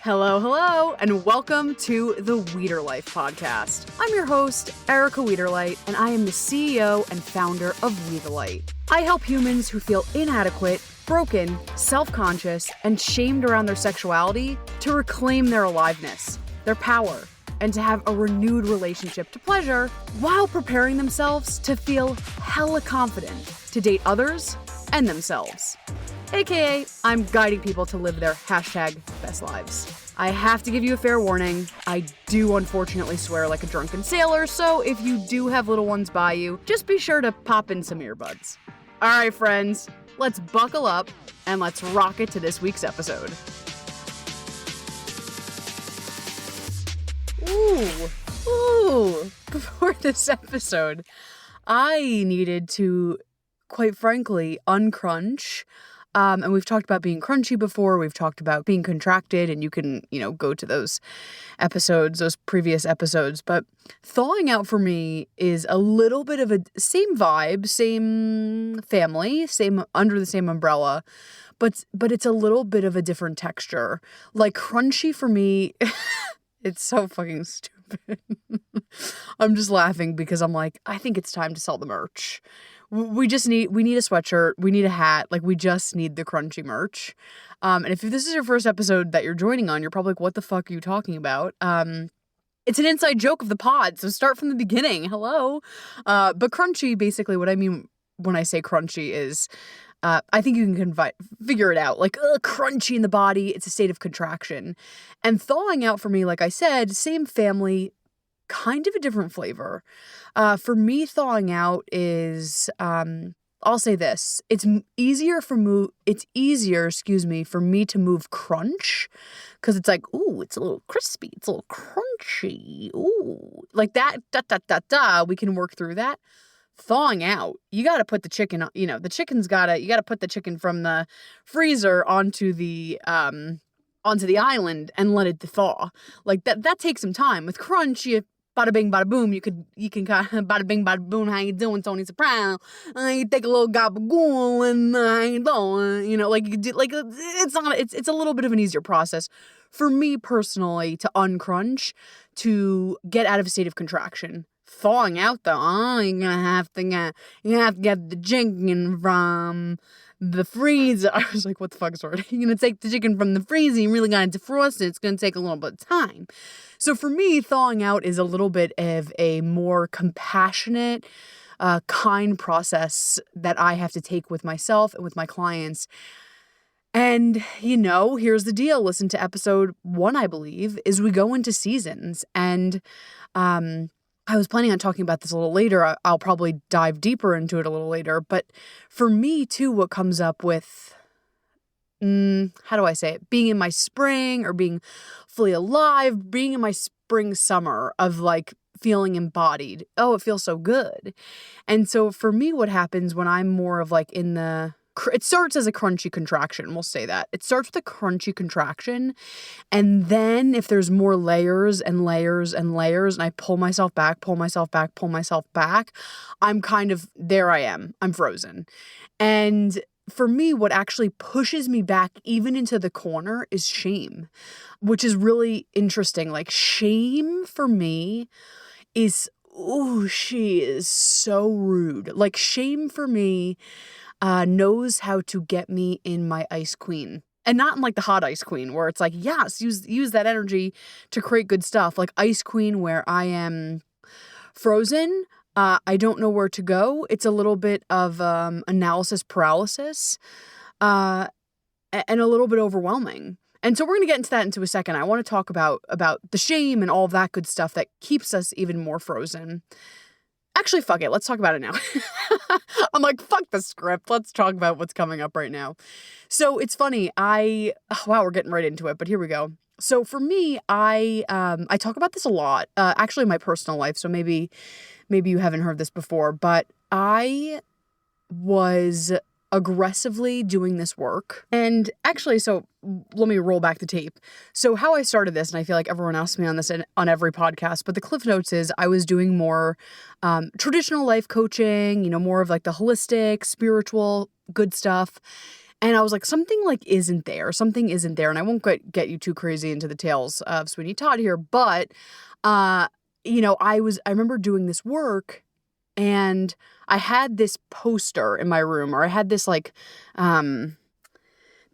Hello, and welcome to the Weeder Life podcast. I'm your host, Erica Weederlight, and I am the CEO and founder of Weederlight. I help humans who feel inadequate, broken, self-conscious, and shamed around their sexuality to reclaim their aliveness, their power, and to have a renewed relationship to pleasure while preparing themselves to feel hella confident to date others and themselves. AKA, I'm guiding people to live their #best lives. I have to give you a fair warning. I do unfortunately swear like a drunken sailor, so if you do have little ones by you, just be sure to pop in some earbuds. Alright friends, let's buckle up and let's rock it to this week's episode. Before this episode, I needed to, quite frankly, uncrunch. And we've talked about being crunchy before. We've talked about being contracted, and you can, go to those episodes, those previous episodes. But thawing out for me is a little bit of a same vibe, same family, same under the same umbrella, but it's a little bit of a different texture. Like crunchy for me, it's so fucking stupid. I'm just laughing because I'm like, I think it's time to sell the merch. We need a sweatshirt, we need a hat, like we just need the crunchy merch. And if this is your first episode that you're joining on, you're probably like, what the fuck are you talking about? It's an inside joke of the pod, so start from the beginning. Hello. But crunchy, basically what I mean when I say crunchy is, I think you can figure it out. Like, crunchy in the body, it's a state of contraction. And thawing out for me, like I said, same family, kind of a different flavor. For me, thawing out is, I'll say this, it's easier for me to move crunch, because it's like, ooh, it's a little crispy, it's a little crunchy, ooh, like that, we can work through that. Thawing out, you got to put the chicken, you got to put the chicken from the freezer onto the island and let it thaw. Like that takes some time. With crunch, you bada bing, bada boom. You can kind of bada bing, bada boom. How you doing, Tony Soprano? You take a little gabagool and how you doing? Like you could do, like it's a little bit of an easier process for me personally to uncrunch, to get out of a state of contraction. Thawing out though, you're gonna have to get the chicken from the freezer. I was like, what the fuck is wrong? You're gonna take the chicken from the freezer, you really gotta defrost it. It's gonna take a little bit of time. So for me, thawing out is a little bit of a more compassionate, kind process that I have to take with myself and with my clients. And, here's the deal. Listen to episode 1, I believe, is we go into seasons. And I was planning on talking about this a little later. I'll probably dive deeper into it a little later. But for me, too, what comes up with, how do I say it? Being in my spring or being fully alive, being in my summer of like feeling embodied. Oh, it feels so good. And so for me, what happens when I'm more of like it starts as a crunchy contraction. We'll say that. It starts with a crunchy contraction. And then if there's more layers and layers and layers, and I pull myself back, I'm kind of, there I am. I'm frozen. And for me, what actually pushes me back even into the corner is shame, which is really interesting. Like shame for me is, she is so rude. Like shame for me knows how to get me in my ice queen. And not in like the hot ice queen where it's like, yes, use that energy to create good stuff. Like ice queen where I am frozen. I don't know where to go. It's a little bit of analysis paralysis and a little bit overwhelming. And so we're going to get into that into a second. I want to talk about the shame and all of that good stuff that keeps us even more frozen. Actually, fuck it. Let's talk about it now. I'm like, fuck the script. Let's talk about what's coming up right now. So it's funny. Wow, we're getting right into it, but here we go. So for me, I talk about this a lot, actually in my personal life. So maybe you haven't heard this before, but I was aggressively doing this work. And actually, so let me roll back the tape. So how I started this, and I feel like everyone asks me on this on every podcast, but the cliff notes is I was doing more traditional life coaching, more of like the holistic, spiritual, good stuff. And I was like, something like isn't there. Something isn't there. And I won't get you too crazy into the tales of Sweeney Todd here, but you know, I remember doing this work and I had this poster in my room, or I had this like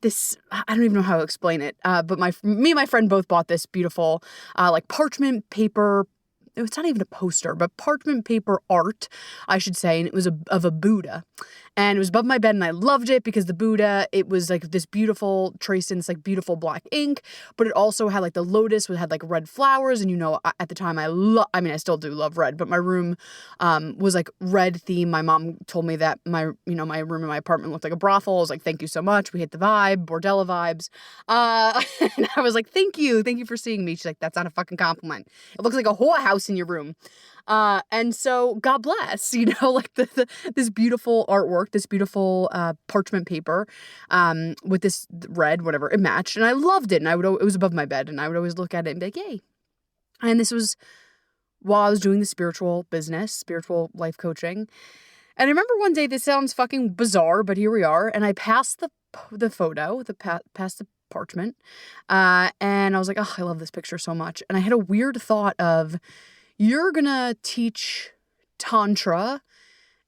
this, I don't even know how to explain it. But me and my friend both bought this beautiful like parchment paper. It's not even a poster, but parchment paper art, I should say. And it was of a Buddha. And it was above my bed, and I loved it because the Buddha, it was like this beautiful traced in this like beautiful black ink, but it also had like the lotus, which had like red flowers. And you know, at the time I mean, I still do love red, but my room was like red theme. My mom told me that my room in my apartment looked like a brothel. I was like, thank you so much. We hit the vibe, Bordella vibes. And I was like, thank you for seeing me. She's like, that's not a fucking compliment. It looks like a whorehouse in your room. And so God bless, you know, like this beautiful artwork, this beautiful, parchment paper, with this red, whatever, it matched. And I loved it. And it was above my bed, and I would always look at it and be like, yay. And this was while I was doing the spiritual business, spiritual life coaching. And I remember one day, this sounds fucking bizarre, but here we are. And I passed the photo, past the parchment. And I was like, oh, I love this picture so much. And I had a weird thought of, you're gonna teach Tantra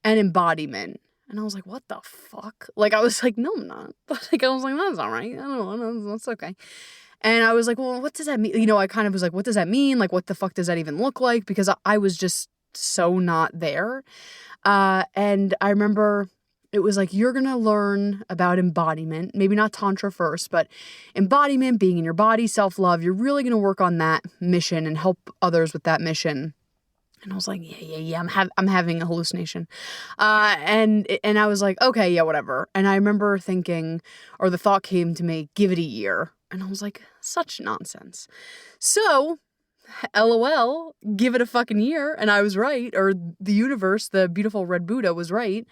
and embodiment. And I was like, what the fuck? Like, I was like, no, I'm not. Like, I was like, that's all right. I don't know. That's okay. And I was like, well, what does that mean? You know, I kind of was like, what does that mean? Like, what the fuck does that even look like? Because I was just so not there. And I remember it was like, you're going to learn about embodiment, maybe not Tantra first, but embodiment, being in your body, self-love. You're really going to work on that mission and help others with that mission. And I was like, yeah. I'm having a hallucination. And I was like, okay, yeah, whatever. And I remember thinking, or the thought came to me, give it a year. And I was like, such nonsense. So, LOL, give it a fucking year. And I was right. Or the universe, the beautiful red Buddha was right.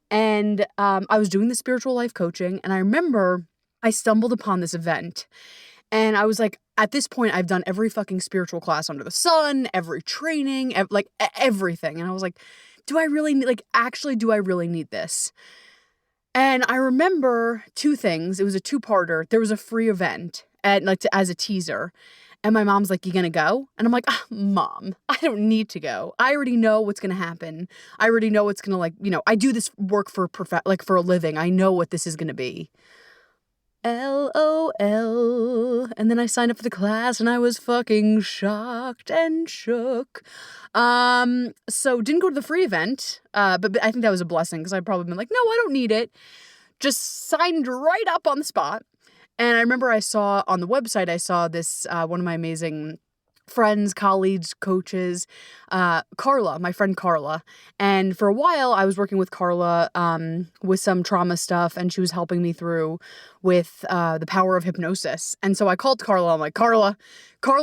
And I was doing the spiritual life coaching, and I remember I stumbled upon this event, and I was like, at this point, I've done every fucking spiritual class under the sun, every training, everything. And I was like, do I really need this? And I remember two things. It was a two-parter. There was a free event as a teaser. And my mom's like, you gonna go? And I'm like, Mom, I don't need to go. I already know what's gonna happen. I already know what's gonna, I do this work for a living. I know what this is gonna be. LOL. And then I signed up for the class, and I was fucking shocked and shook. So didn't go to the free event. But I think that was a blessing, because I'd probably been like, no, I don't need it. Just signed right up on the spot. And I remember I saw on the website, this, one of my amazing friends, colleagues, coaches, Carla, my friend Carla. And for a while I was working with Carla, with some trauma stuff, and she was helping me through with, the power of hypnosis. And so I called Carla. I'm like, Carla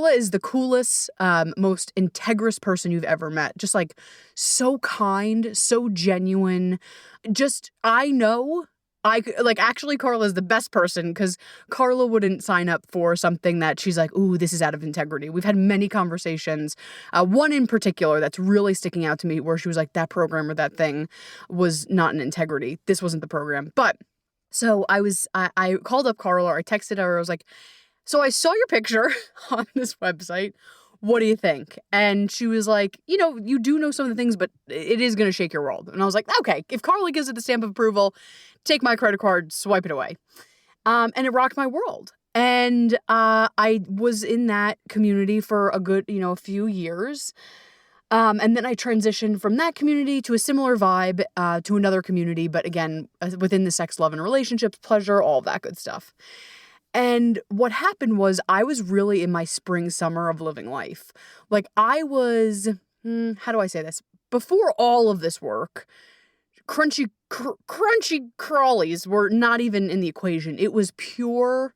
is the coolest, most integrous person you've ever met. Just like so kind, so genuine. Just, I know actually, Carla is the best person, because Carla wouldn't sign up for something that she's like, ooh, this is out of integrity. We've had many conversations. One in particular that's really sticking out to me, where she was like, that program or that thing was not in integrity. This wasn't the program. But so I called up Carla, or I texted her. I was like, so I saw your picture on this website. What do you think? And she was like, you do know some of the things, but it is going to shake your world. And I was like, okay, if Carla gives it the stamp of approval, take my credit card, swipe it away. And it rocked my world. And I was in that community for a good, a few years. And then I transitioned from that community to a similar vibe, to another community, but again, within the sex, love, and relationships, pleasure, all of that good stuff. And what happened was, I was really in my spring, summer of living life. Like, I was, how do I say this? Before all of this work, crunchy crawlies were not even in the equation. It was pure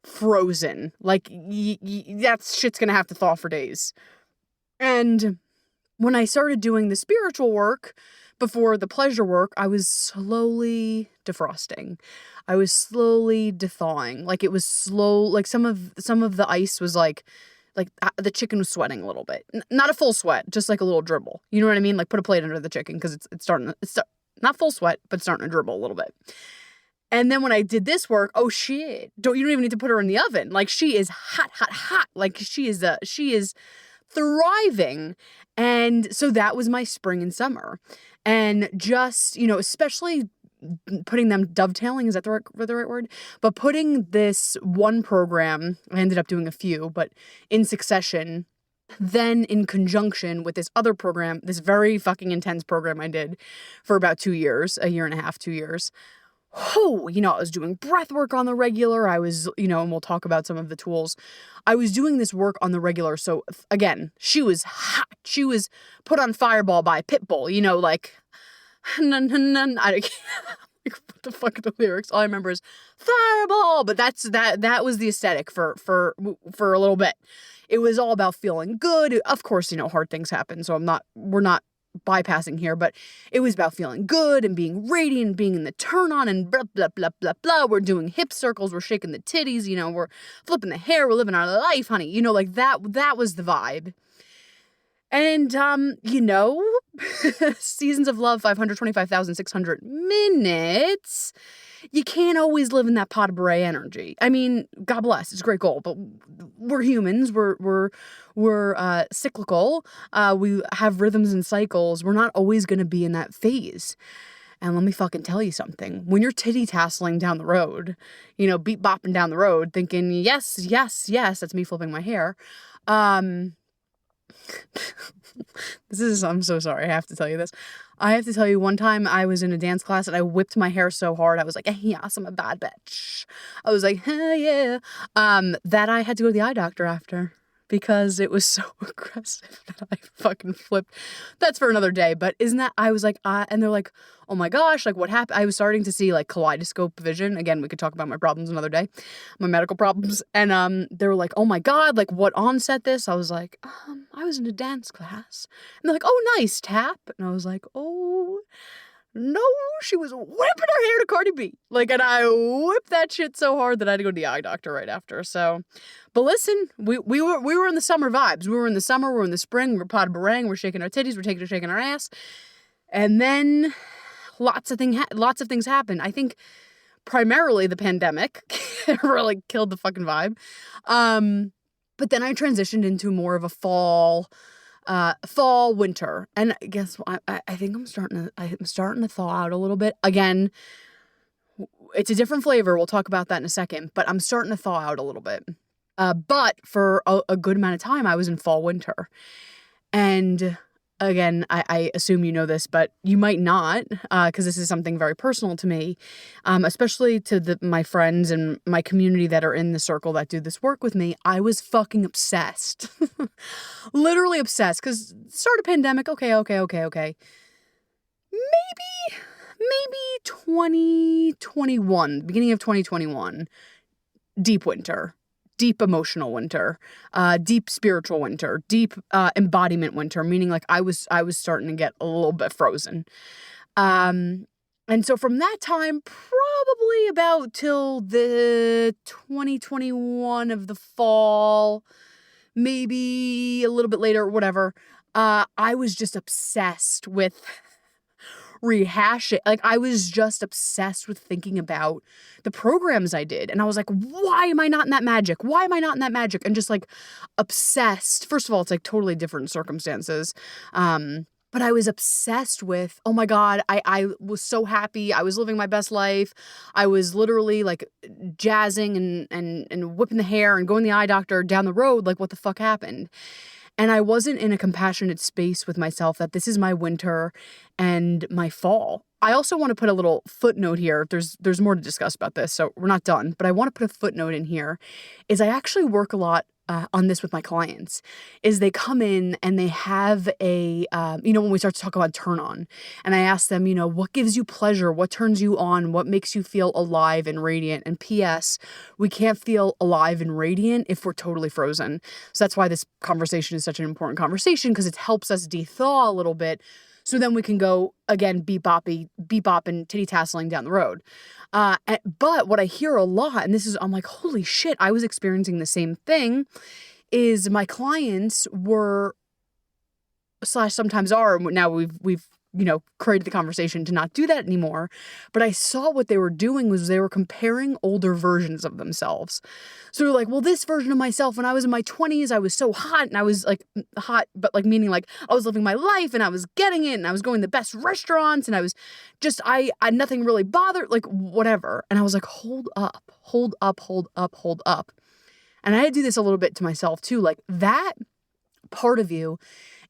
frozen. Like, that shit's gonna have to thaw for days. And when I started doing the spiritual work before the pleasure work, I was slowly defrosting. I was slowly thawing. Like, it was slow. Like, some of the ice was like the chicken was sweating a little bit. Not a full sweat, just like a little dribble. You know what I mean? Like, put a plate under the chicken, because it's starting not full sweat, but it's starting to dribble a little bit. And then when I did this work, oh shit, you don't even need to put her in the oven. Like she is hot, hot, hot. Like she is thriving. And so that was my spring and summer. And just, especially putting them dovetailing, is that the right word? But putting this one program, I ended up doing a few, but in succession, then in conjunction with this other program, this very fucking intense program I did for about 2 years, a year and a half, 2 years. Oh, I was doing breath work on the regular. I was, and we'll talk about some of the tools. I was doing this work on the regular. So again, she was hot. She was put on fireball by Pitbull, like, nun, nun, nun. Like, what the fuck are the lyrics? All I remember is fireball. But that was the aesthetic for a little bit. It was all about feeling good. Of course, hard things happen. So we're not bypassing here, but it was about feeling good and being radiant, being in the turn on and blah, blah, blah, blah, blah. We're doing hip circles. We're shaking the titties, we're flipping the hair. We're living our life, honey. Like that was the vibe. And, Seasons of Love, 525,600 minutes. You can't always live in that pot of beret energy. I mean, God bless, it's a great goal, but we're humans. We're cyclical. We have rhythms and cycles. We're not always going to be in that phase. And let me fucking tell you something. When you're titty tasseling down the road, beat bopping down the road, thinking, yes, yes, yes, that's me flipping my hair. I'm so sorry. I have to tell you this. I have to tell you, one time I was in a dance class and I whipped my hair so hard. I was like, yes, I'm a bad bitch. I was like, yeah. That I had to go to the eye doctor after because it was so aggressive that I fucking flipped. That's for another day. But I was like, and they're like, oh my gosh, like what happened? I was starting to see like kaleidoscope vision. Again, we could talk about my problems another day, my medical problems. And they were like, oh my God, like what onset this? I was like, I was in a dance class. And they're like, oh, nice, tap. And I was like, oh, no, she was whipping her hair to Cardi B. Like, and I whipped that shit so hard that I had to go to the eye doctor right after. So, but listen, we were in the summer vibes. We were in the summer, we were in the spring, we're pot of barang, we're shaking our titties, we're shaking our ass. And then lots of things happened. I think primarily the pandemic really killed the fucking vibe. But then I transitioned into more of a fall, winter. And I guess I think I'm starting to thaw out a little bit. Again, it's a different flavor. We'll talk about that in a second, but I'm starting to thaw out a little bit. But for a good amount of time, I was in fall, winter. And again, I assume you know this, but you might not, because this is something very personal to me, especially to my friends and my community that are in the circle that do this work with me. I was fucking obsessed, literally obsessed, because start of pandemic, okay. Maybe 2021, beginning of 2021, deep winter. Deep emotional winter, deep spiritual winter, deep embodiment winter, meaning like I was starting to get a little bit frozen. And so from that time, probably about till the 2021 of the fall, maybe a little bit later, whatever, I was just obsessed with rehash it. Like I was just obsessed with thinking about the programs I did. And I was like, why am I not in that magic? Why am I not in that magic? And just like obsessed. First of all, it's like totally different circumstances. But I was obsessed with, oh my God, I was so happy. I was living my best life. I was literally like jazzing and whipping the hair and going to the eye doctor down the road. Like what the fuck happened? And I wasn't in a compassionate space with myself that this is my winter and my fall. I also want to put a little footnote here. There's more to discuss about this, so we're not done. But I want to put a footnote in here, is I actually work a lot on this with my clients, is they come in and they have a, when we start to talk about turn on, and I ask them, what gives you pleasure? What turns you on? What makes you feel alive and radiant? And P.S., we can't feel alive and radiant if we're totally frozen. So that's why this conversation is such an important conversation, because it helps us de-thaw a little bit. So then we can go, again, bebop and titty tasseling down the road. But what I hear a lot, and I'm like, holy shit, I was experiencing the same thing, is my clients were, / sometimes are, now we've created the conversation to not do that anymore. But I saw what they were doing was they were comparing older versions of themselves. So they're like, well, this version of myself, when I was in my 20s, I was so hot, and I was like hot, but like meaning like I was living my life and I was getting it and I was going to the best restaurants and I was just, I nothing really bothered, like whatever. And I was like, hold up. And I had to do this a little bit to myself too. Like that part of you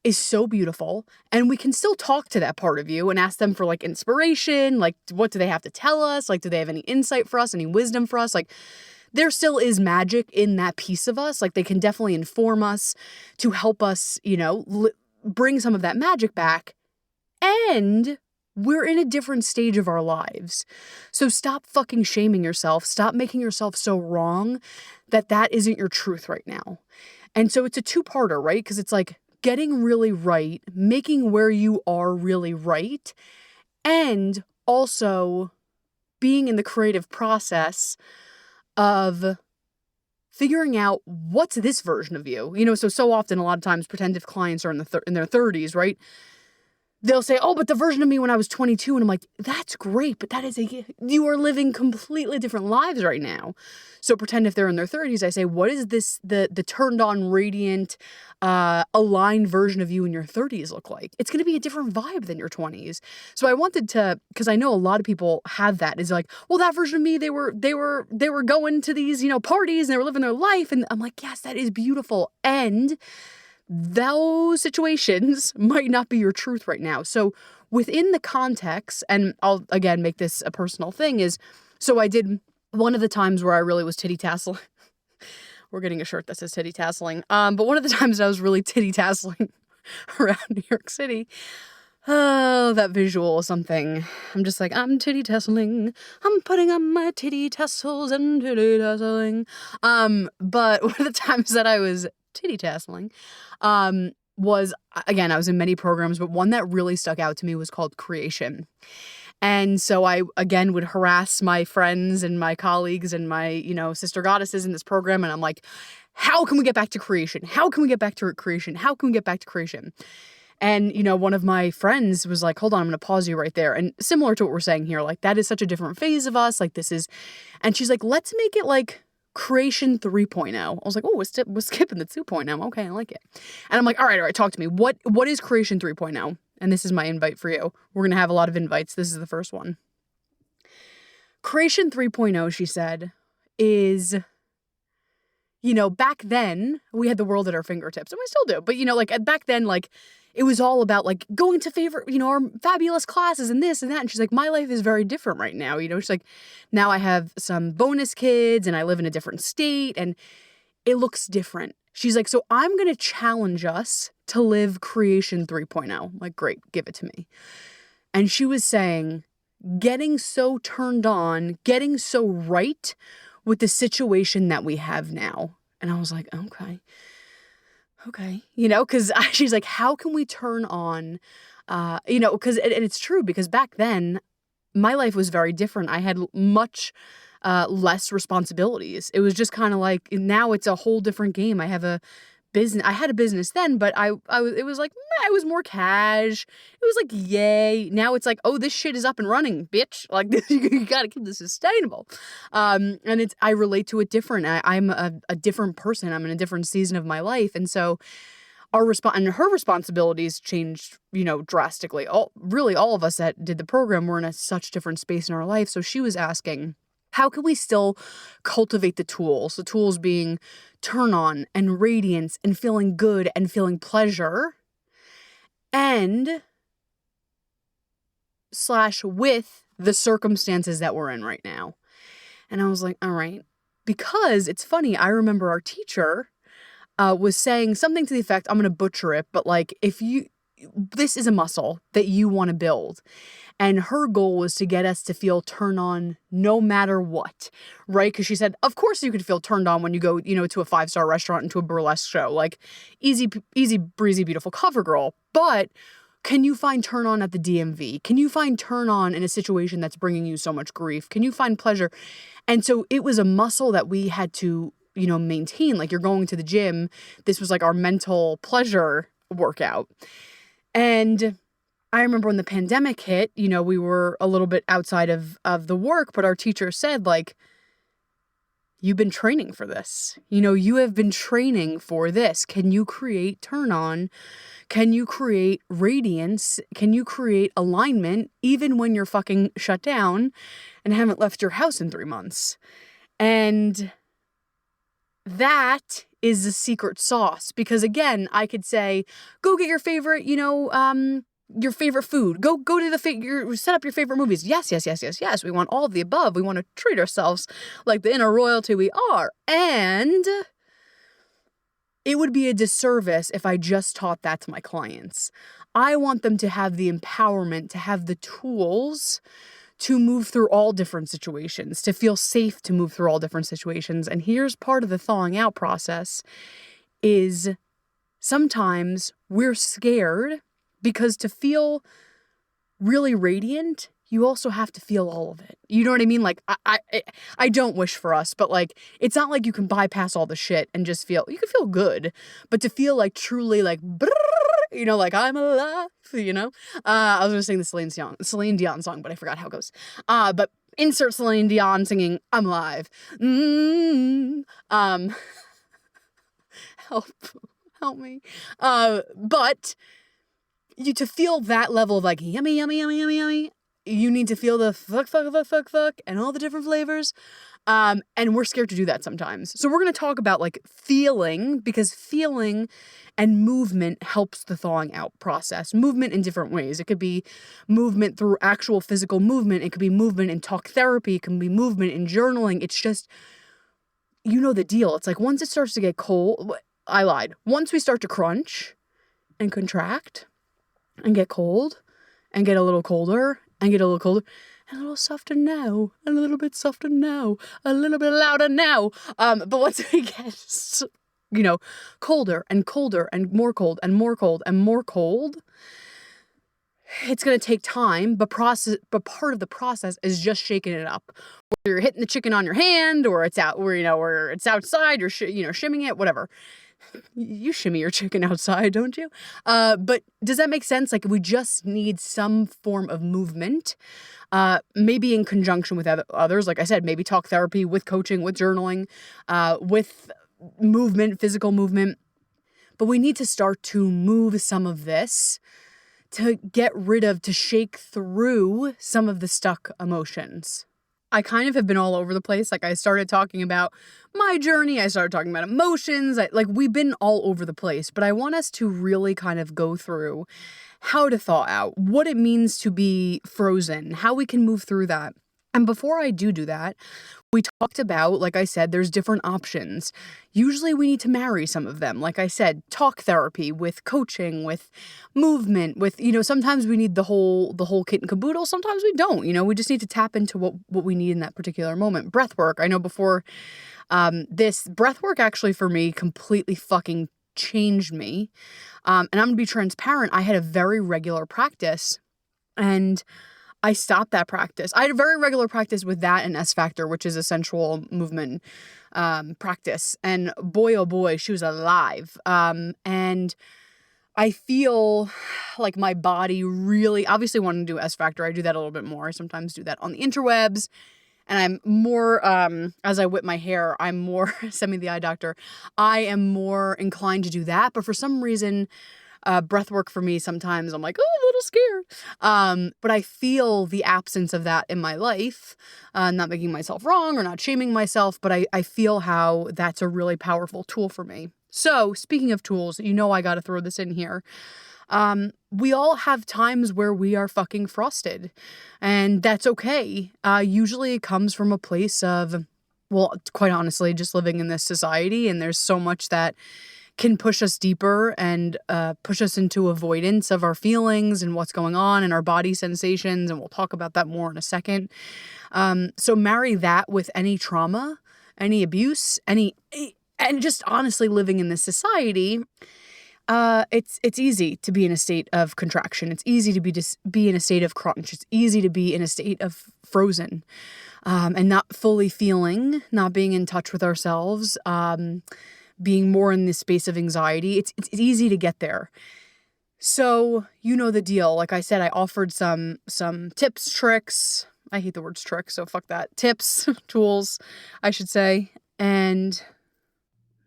is so beautiful, and we can still talk to that part of you and ask them for like inspiration, like what do they have to tell us, like do they have any insight for us, any wisdom for us, like there still is magic in that piece of us, like they can definitely inform us to help us, bring some of that magic back, and we're in a different stage of our lives. So stop fucking shaming yourself, stop making yourself so wrong that isn't your truth right now. And so it's a two-parter, right? Because it's like getting really right, making where you are really right, and also being in the creative process of figuring out what's this version of you. So often, a lot of times, pretend if clients are in their 30s, right? They'll say, oh, but the version of me when I was 22. And I'm like, that's great, but you are living completely different lives right now. So pretend if they're in their 30s, I say, what is this, the turned on, radiant, aligned version of you in your 30s look like? It's going to be a different vibe than your 20s. So I wanted to, because I know a lot of people have that, is like, well, that version of me, they were going to these, parties and they were living their life. And I'm like, yes, that is beautiful. And those situations might not be your truth right now. So within the context, and I'll again make this a personal thing, is so I did one of the times where I really was titty tasseling. We're getting a shirt that says titty tasseling. But one of the times I was really titty tasseling around New York City. Oh, that visual is something. I'm just like, I'm titty tasseling. I'm putting on my titty tassels and titty tasseling. But one of the times that I was titty tasseling was, again, I was in many programs, but one that really stuck out to me was called Creation. And so I, again, would harass my friends and my colleagues and my, sister goddesses in this program. And I'm like, how can we get back to creation? How can we get back to creation? How can we get back to creation? And, one of my friends was like, hold on, I'm going to pause you right there. And similar to what we're saying here, like that is such a different phase of us. Like this is, and she's like, let's make it like Creation 3.0. I was like, oh, we're skipping the 2.0. Okay, I like it. And I'm like, all right, talk to me. What is Creation 3.0? And this is my invite for you. We're going to have a lot of invites. This is the first one. Creation 3.0, she said, is, back then we had the world at our fingertips, and we still do. But, like back then, like it was all about like going to favorite, our fabulous classes and this and that. And she's like, my life is very different right now. She's like, now I have some bonus kids and I live in a different state and it looks different. She's like, so I'm going to challenge us to live Creation 3.0. I'm like, great, give it to me. And she was saying, getting so turned on, getting so right with the situation that we have now. And I was like, okay, because she's like, how can we turn on, because, and it's true, because back then my life was very different. I had much less responsibilities. It was just kind of like, now it's a whole different game. I had a business then, but it was like, I was more cash. It was like, yay. Now it's like, oh, this shit is up and running, bitch. Like you got to keep this sustainable. And I relate to it different. I'm a different person. I'm in a different season of my life. And so and her responsibilities changed, drastically. All of us that did the program were in such different space in our life. So she was asking, how can we still cultivate the tools? The tools being turn on and radiance and feeling good and feeling pleasure and / with the circumstances that we're in right now. And I was like, all right, because it's funny. I remember our teacher was saying something to the effect, I'm going to butcher it, but like this is a muscle that you want to build. And her goal was to get us to feel turn on no matter what, right? Because she said, of course you could feel turned on when you go, to a 5-star restaurant and to a burlesque show, like easy, breezy, beautiful cover girl. But can you find turn on at the DMV? Can you find turn on in a situation that's bringing you so much grief? Can you find pleasure? And so it was a muscle that we had to, maintain. Like you're going to the gym. This was like our mental pleasure workout. And I remember when the pandemic hit, we were a little bit outside of the work, but our teacher said, like, you've been training for this. You have been training for this. Can you create turn on? Can you create radiance? Can you create alignment even when you're fucking shut down and haven't left your house in 3 months? And that is the secret sauce. Because again, I could say, go get your favorite, your favorite food. Go to set up your favorite movies. Yes. We want all of the above. We want to treat ourselves like the inner royalty we are. And it would be a disservice if I just taught that to my clients. I want them to have the empowerment, to have the tools to move through all different situations, to feel safe to move through all different situations. And here's part of the thawing out process is sometimes we're scared because to feel really radiant, you also have to feel all of it. You know what I mean? Like, I don't wish for us, but like, it's not like you can bypass all the shit and just you can feel good, but to feel like truly like, like I'm alive, I was going to sing the Celine Dion song, but I forgot how it goes. But insert Celine Dion singing, I'm alive. Help me. But to feel that level of like, yummy, yummy, yummy, yummy, yummy, you need to feel the fuck, and all the different flavors. And we're scared to do that sometimes. So we're going to talk about like feeling, because feeling and movement helps the thawing out process. Movement in different ways. It could be movement through actual physical movement. It could be movement in talk therapy. It can be movement in journaling. It's just, the deal. It's like once it starts to get cold, I lied. Once we start to crunch and contract and get cold and get a little colder and get a little colder, and a little softer now, a little bit softer now, a little bit louder now. But once we get, colder and colder and more cold and more cold and more cold, it's going to take time, but part of the process is just shaking it up. Whether you're hitting the chicken on your hand or it's out where it's outside, you're shimming it, whatever. You shimmy your chicken outside, don't you? But does that make sense? Like, we just need some form of movement, maybe in conjunction with others. Like I said, maybe talk therapy, with coaching, with journaling, with movement, physical movement. But we need to start to move some of this to to shake through some of the stuck emotions. I kind of have been all over the place. Like, I started talking about my journey. I started talking about emotions. We've been all over the place, but I want us to really kind of go through how to thaw out, what it means to be frozen, how we can move through that. And before I do that, we talked about, like I said, there's different options. Usually we need to marry some of them. Like I said, talk therapy with coaching, with movement, with, sometimes we need the whole kit and caboodle. Sometimes we don't, we just need to tap into what we need in that particular moment. Breath work. I know before this breath work actually for me completely fucking changed me. And I'm going to be transparent. I had a very regular practice and I stopped that practice. I had a very regular practice with that and S Factor, which is a sensual movement practice. And boy, oh boy, she was alive. And I feel like my body really, obviously wanting to do S Factor. I do that a little bit more. I sometimes do that on the interwebs. And I'm more, as I whip my hair, I'm more, send me the eye doctor, I am more inclined to do that. But for some reason, breath work for me, sometimes I'm like, oh, a little scared. But I feel the absence of that in my life, not making myself wrong or not shaming myself, but I feel how that's a really powerful tool for me. So speaking of tools, I got to throw this in here. We all have times where we are fucking frosted, and that's okay. Usually it comes from a place of, well, quite honestly, just living in this society, and there's so much that can push us deeper and push us into avoidance of our feelings and what's going on and our body sensations, and we'll talk about that more in a second. So marry that with any trauma, any abuse, and just honestly living in this society. It's easy to be in a state of contraction. It's easy to be in a state of crunch. It's easy to be in a state of frozen, and not fully feeling, not being in touch with ourselves, being more in this space of anxiety. It's easy to get there. So, you know the deal. Like I said, I offered some tips, tricks. I hate the words trick, so fuck that. Tips, tools, I should say. And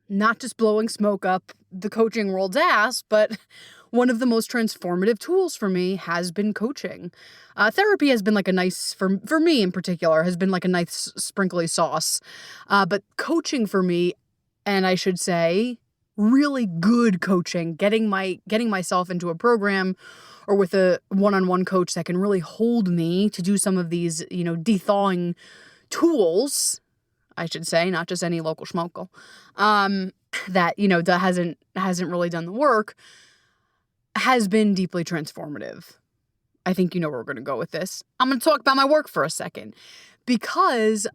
not just blowing smoke up the coaching world's ass, but one of the most transformative tools for me has been coaching. Therapy has been like a nice, for me in particular, has been like a nice sprinkly sauce. But coaching for me, and I should say, really good coaching, getting myself into a program or with a one-on-one coach that can really hold me to do some of these, de-thawing tools, I should say, not just any local schmokel, that, that hasn't really done the work, has been deeply transformative. I think you know where we're going to go with this. I'm going to talk about my work for a second, because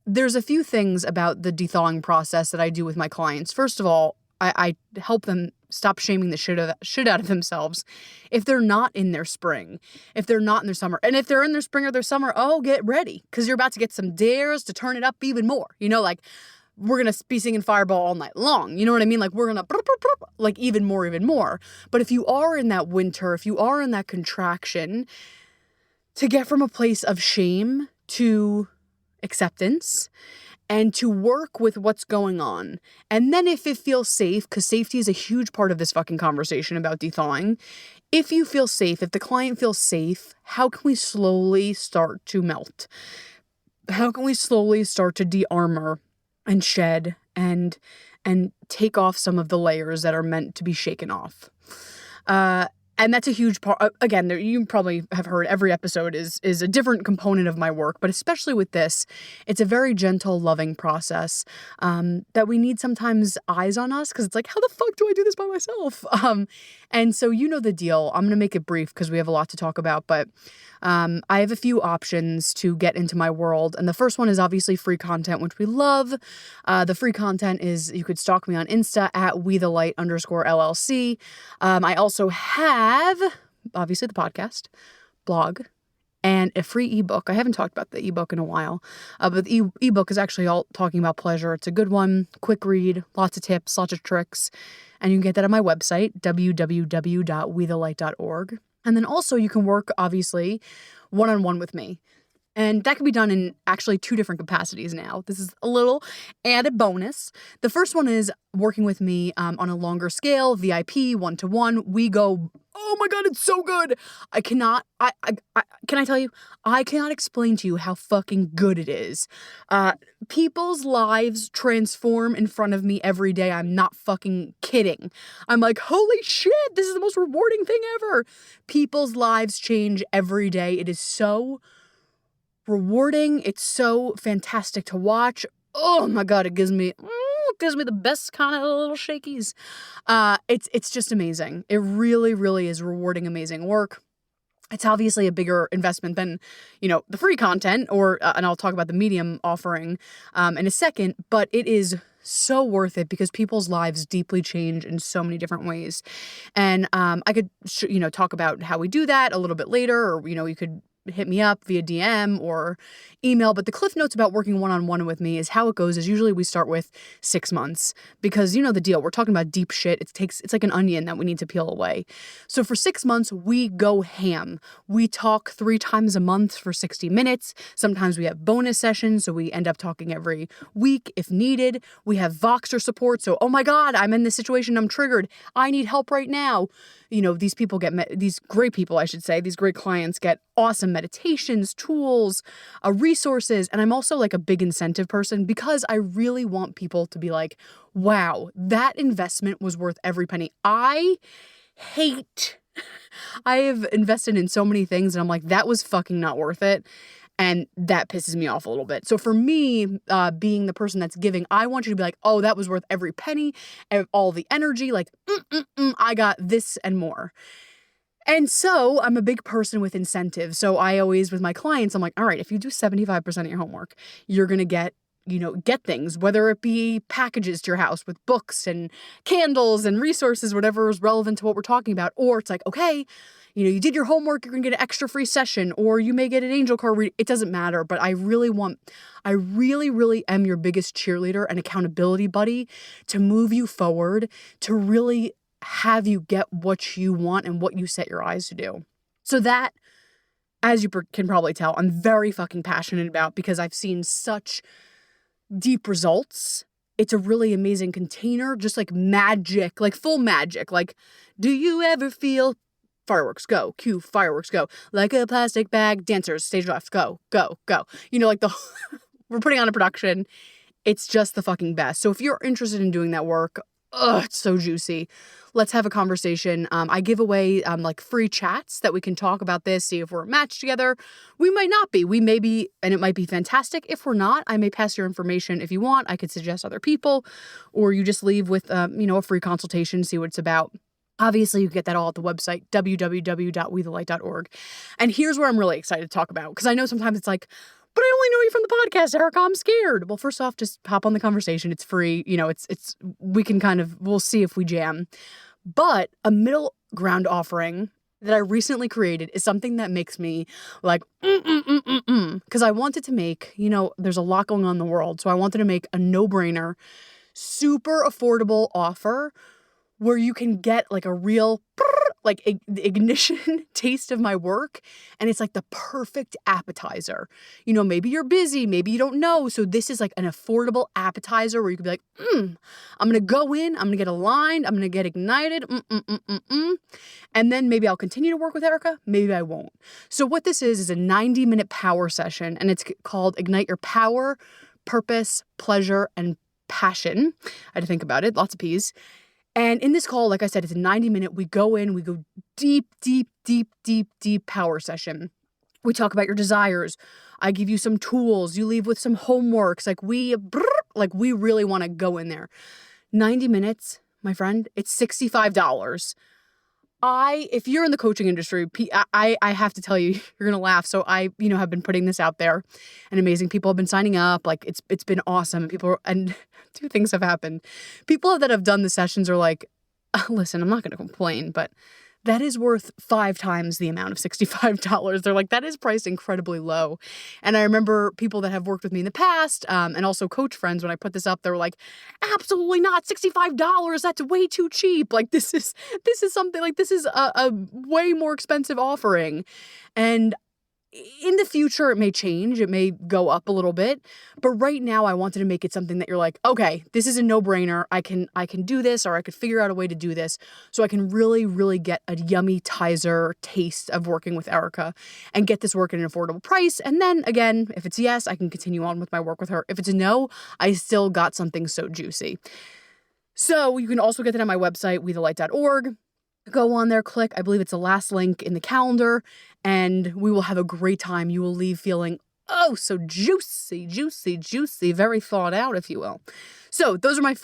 there's a few things about the de-thawing process that I do with my clients. First of all, I help them stop shaming the shit out of themselves if they're not in their spring, if they're not in their summer. And if they're in their spring or their summer, get ready, because you're about to get some dares to turn it up even more. Like we're going to be singing Fireball all night long. You know what I mean? Like we're going to like even more. But if you are in that winter, if you are in that contraction, to get from a place of shame to acceptance and to work with what's going on. And then if it feels safe, because safety is a huge part of this fucking conversation about de-thawing. If you feel safe, if the client feels safe, how can we slowly start to melt? How can we slowly start to de-armor and shed and take off some of the layers that are meant to be shaken off? And that's a huge part. Again, you probably have heard every episode is a different component of my work, but especially with this, it's a very gentle, loving process that we need sometimes eyes on us, because it's like, how the fuck do I do this by myself? And so you know the deal. I'm going to make it brief because we have a lot to talk about, but I have a few options to get into my world. And the first one is obviously free content, which we love. The free content is, you could stalk me on Insta at @WeTheLight_LLC. I also have, obviously, the podcast, blog, and a free ebook. I haven't talked about the ebook in a while, but the ebook is actually all talking about pleasure. It's a good one, quick read, lots of tips, lots of tricks, and you can get that on my website, www.wethelight.org. And then also you can work, obviously, one-on-one with me. And that can be done in actually 2 different capacities now. This is a little added bonus. The first one is working with me on a longer scale, VIP, one-to-one. We go, oh my God, it's so good. Can I tell you? I cannot explain to you how fucking good it is. People's lives transform in front of me every day. I'm not fucking kidding. I'm like, holy shit, this is the most rewarding thing ever. People's lives change every day. It is so rewarding. It's so fantastic to watch. Oh my God, it gives me the best kind of little shakies. It's just amazing. It really, really is rewarding, amazing work. It's obviously a bigger investment than, the free content, and I'll talk about the medium offering in a second, but it is so worth it because people's lives deeply change in so many different ways. And I could, talk about how we do that a little bit later, or, you could hit me up via DM or email. But the cliff notes about working one-on-one with me is how it goes is usually we start with 6 months, because you know the deal. We're talking about deep shit. It's like an onion that we need to peel away. So for 6 months, we go ham. We talk 3 times a month for 60 minutes. Sometimes we have bonus sessions, so we end up talking every week if needed. We have Voxer support. So, oh my God, I'm in this situation. I'm triggered. I need help right now. These people these great people, I should say, these great clients get awesome meditations, tools, resources. And I'm also like a big incentive person, because I really want people to be like, wow, that investment was worth every penny. I have invested in so many things and I'm like, that was fucking not worth it. And that pisses me off a little bit. So for me, being the person that's giving, I want you to be like, oh, that was worth every penny, all the energy, like, I got this and more. And so I'm a big person with incentives. So I always, with my clients, I'm like, all right, if you do 75% of your homework, you're going to get things, whether it be packages to your house with books and candles and resources, whatever is relevant to what we're talking about. Or it's like, okay, you did your homework, you're going to get an extra free session, or you may get an angel card read. It doesn't matter. But I really, really am your biggest cheerleader and accountability buddy to move you forward, to really have you get what you want and what you set your eyes to do. So that, as you can probably tell, I'm very fucking passionate about because I've seen such deep results. It's a really amazing container, just like magic, like full magic. Like, do you ever feel fireworks go, cue fireworks go, like a plastic bag, dancers, stage left, go, go, go. You know, like we're putting on a production. It's just the fucking best. So if you're interested in doing that work, it's so juicy. Let's have a conversation. I give away like free chats that we can talk about this, see if we're matched together. We might not be. We may be, and it might be fantastic. If we're not, I may pass your information if you want. I could suggest other people, or you just leave with a free consultation, see what it's about. Obviously, you get that all at the website, www.wethelight.org. And here's where I'm really excited to talk about, because I know sometimes it's like, but I only know you from the podcast, Erica. I'm scared. Well, first off, just hop on the conversation. It's free. We can we'll see if we jam. But a middle ground offering that I recently created is something that makes me like, because I wanted to make, there's a lot going on in the world. So I wanted to make a no-brainer, super affordable offer where you can get like a real ignition taste of my work. And it's like the perfect appetizer. Maybe you're busy, maybe you don't know. So this is like an affordable appetizer where you can be like, I'm going to go in, I'm going to get aligned, I'm going to get ignited. And then maybe I'll continue to work with Erica. Maybe I won't. So what this is a 90-minute power session, and it's called Ignite Your Power, Purpose, Pleasure, and Passion. I had to think about it. Lots of P's. And in this call, like I said, it's a 90-minute. We go in, we go deep, deep, deep, deep, deep power session. We talk about your desires. I give you some tools. You leave with some homeworks. We really want to go in there. 90 minutes, my friend, it's $65. If you're in the coaching industry, I have to tell you, you're going to laugh. So I, have been putting this out there, and amazing people have been signing up. Like it's been awesome. And two things have happened. People that have done the sessions are like, listen, I'm not going to complain, but that is worth 5 times the amount of $65. They're like, that is priced incredibly low. And I remember people that have worked with me in the past, and also coach friends, when I put this up, they were like, absolutely not, $65. That's way too cheap. Like this is something like, this is a way more expensive offering. And in the future, it may change. It may go up a little bit. But right now, I wanted to make it something that you're like, okay, this is a no-brainer. I can do this, or I could figure out a way to do this so I can really, really get a yummy tizer taste of working with Erica and get this work at an affordable price. And then again, if it's yes, I can continue on with my work with her. If it's a no, I still got something so juicy. So you can also get that on my website, wethelight.org. Go on there, click. I believe it's the last link in the calendar, and we will have a great time. You will leave feeling, oh, so juicy, juicy, juicy, very thought out, if you will. So those are my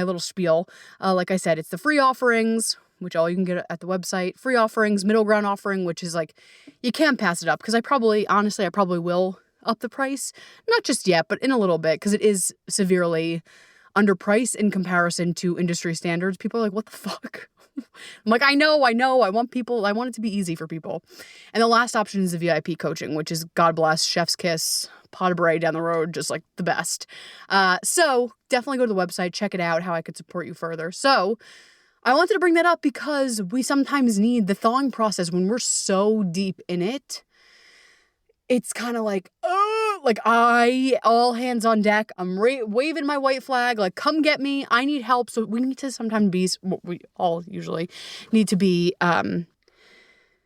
little spiel. Like I said, it's the free offerings, which all you can get at the website. Free offerings, middle ground offering, which is like, you can't pass it up, because I probably will up the price. Not just yet, but in a little bit, because it is severely underpriced in comparison to industry standards. People are like, what the fuck? I'm like, I know. I want it to be easy for people. And the last option is the VIP coaching, which is, God bless, chef's kiss, pot of bray down the road, just like the best. So definitely go to the website, check it out, how I could support you further. So I wanted to bring that up because we sometimes need the thawing process when we're so deep in it. It's kind of like, all hands on deck. I'm waving my white flag, like, come get me. I need help. So we need to sometimes we all usually need to be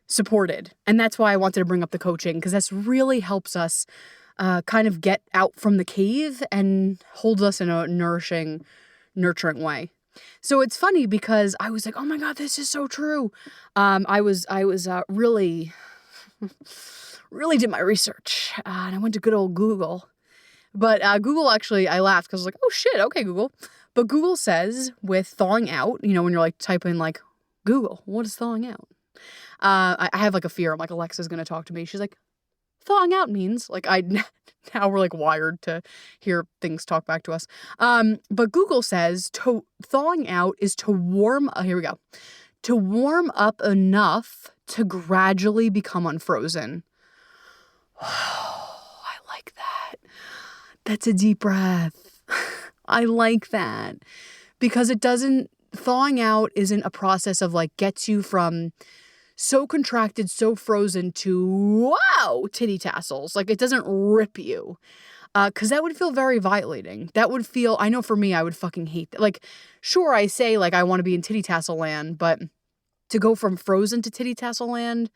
supported. And that's why I wanted to bring up the coaching, because this really helps us kind of get out from the cave and holds us in a nurturing way. So it's funny because I was like, oh my God, this is so true. I was really did my research, and I went to good old Google. But Google, actually, I laughed because I was like, oh shit, okay, Google. But Google says with thawing out, when you're like typing like, Google, what is thawing out? I have like a fear. I'm like, Alexa's going to talk to me. She's like, thawing out means, like, now we're like wired to hear things talk back to us. But Google says thawing out is to warm up enough to gradually become unfrozen. Oh, I like that. That's a deep breath. I like that, because it doesn't thawing out isn't a process of like gets you from so contracted, so frozen to wow, titty tassels. Like it doesn't rip you. Cause that would feel very violating. That would feel, I know for me, I would fucking hate that. Like, sure, I say like I want to be in titty tassel land, but to go from frozen to titty tassel land,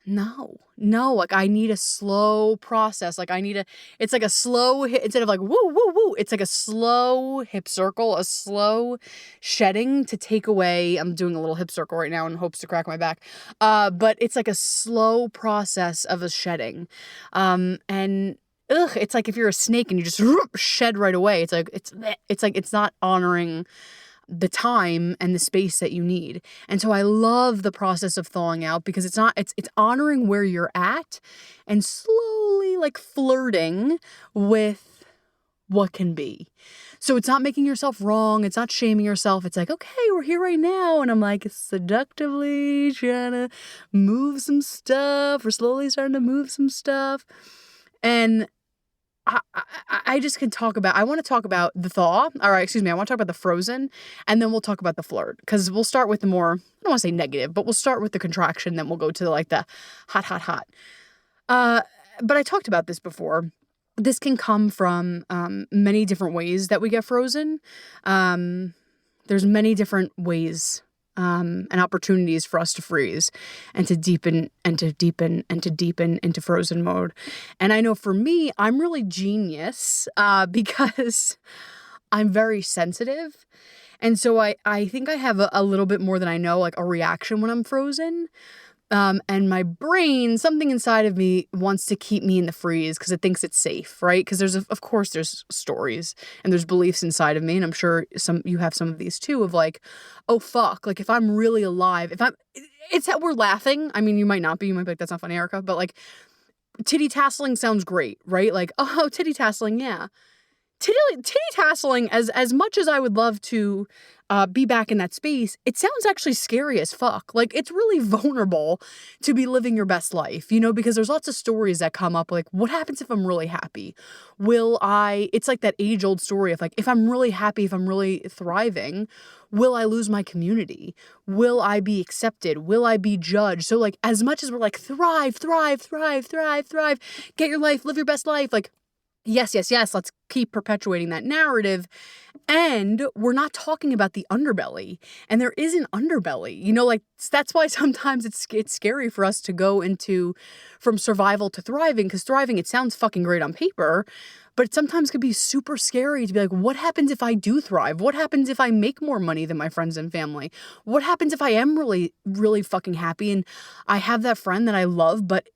no, like I need a slow process. Like it's like a slow hit instead of like woo, woo, woo. It's like a slow hip circle, a slow shedding to take away. I'm doing a little hip circle right now in hopes to crack my back. But it's like a slow process of a shedding. And it's like if you're a snake and you just shed right away. It's like, it's not honoring the time and the space that you need. And so I love the process of thawing out because it's honoring where you're at and slowly like flirting with what can be. So it's not making yourself wrong. It's not shaming yourself. It's like, okay, we're here right now. And I'm like seductively trying to move some stuff. We're slowly starting to move some stuff. And I just can talk about, I want to talk about the thaw. All right, excuse me. I want to talk about the frozen and then we'll talk about the flirt because we'll start with the more, I don't want to say negative, but we'll start with the contraction. Then we'll go to like the hot, hot, hot. But I talked about this before. This can come from many different ways that we get frozen. There's many different ways and opportunities for us to freeze and to deepen and to deepen and to deepen into frozen mode. And I know for me, I'm really genius because I'm very sensitive. And so I think I have a little bit more than I know, like a reaction when I'm frozen. And my brain, something inside of me wants to keep me in the freeze because it thinks it's safe, right? Because of course there's stories and there's beliefs inside of me. And I'm sure you have some of these too of like, oh fuck, like if I'm really alive, it's that we're laughing. I mean, you might not be, you might be like, that's not funny, Erica, but like titty tasseling sounds great, right? Like, oh, titty tasseling, yeah. Titty tasseling, as much as I would love to be back in that space, it sounds actually scary as fuck. Like, it's really vulnerable to be living your best life, because there's lots of stories that come up, like, what happens if I'm really happy? It's like that age-old story of, like, if I'm really happy, if I'm really thriving, will I lose my community? Will I be accepted? Will I be judged? So, like, as much as we're like, thrive, get your life, live your best life, like, yes, let's keep perpetuating that narrative. And we're not talking about the underbelly. And there is an underbelly, like that's why sometimes it's scary for us to go from survival to thriving, because thriving, it sounds fucking great on paper, but it sometimes could be super scary to be like, what happens if I do thrive? What happens if I make more money than my friends and family? What happens if I am really, really fucking happy and I have that friend that I love, but